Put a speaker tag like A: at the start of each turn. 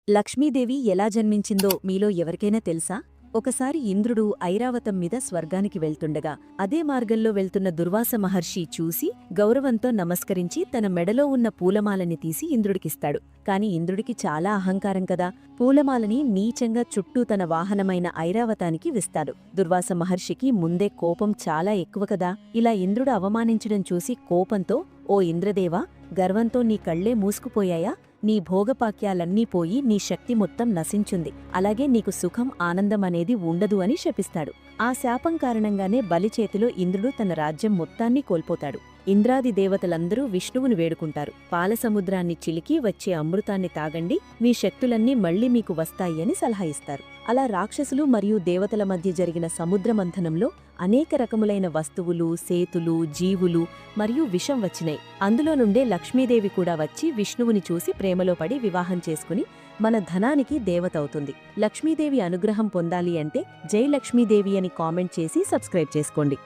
A: లక్ష్మీదేవి ఎలా జన్మించిందో మీలో ఎవరికైనా తెలుసా? ఒకసారి ఇంద్రుడు ఐరావతం మీద స్వర్గానికి వెళ్తుండగా అదే మార్గంలో వెళ్తున్న దుర్వాస మహర్షి చూసి గౌరవంతో నమస్కరించి తన మెడలో ఉన్న పూలమాలని తీసి ఇంద్రుడికిస్తాడు. కాని ఇంద్రుడికి చాలా అహంకారం కదా, పూలమాలని నీచంగా చుట్టూ తన వాహనమైన ఐరావతానికి విస్తాడు. దుర్వాస మహర్షికి ముందే కోపం చాలా ఎక్కువ కదా. ఇలా ఇంద్రుడు అవమానించడం చూసి కోపంతో, ఓ ఇంద్రదేవా, గర్వంతో నీ కళ్లే మూసుకుపోయాయా? నీ భోగపాక్యాలన్నీ పోయి నీ శక్తి మొత్తం నశించుంది. అలాగే నీకు సుఖం, ఆనందం అనేది ఉండదు అని శపిస్తాడు. ఆ శాపం కారణంగానే బలిచేతిలో ఇంద్రుడు తన రాజ్యం మొత్తాన్ని కోల్పోతాడు. ఇంద్రాది దేవతలందరూ విష్ణువును వేడుకుంటారు. పాలసముద్రాన్ని చిలికి వచ్చే అమృతాన్ని తాగండి, మీ శక్తులన్నీ మళ్లీ మీకు వస్తాయి అని సలహా ఇస్తారు. అలా రాక్షసులు మరియు దేవతల మధ్య జరిగిన సముద్రమంథనంలో అనేక రకములైన వస్తువులు, సేతులు, జీవులు మరియు విషం వచ్చినాయి. అందులో నుండే లక్ష్మీదేవి కూడా వచ్చి విష్ణువుని చూసి ప్రేమలో పడి వివాహం చేసుకుని మన ధనానికి దేవతవుతుంది. లక్ష్మీదేవి అనుగ్రహం పొందాలి అంటే జై లక్ష్మీదేవి అని కామెంట్ చేసి సబ్స్క్రైబ్ చేసుకోండి.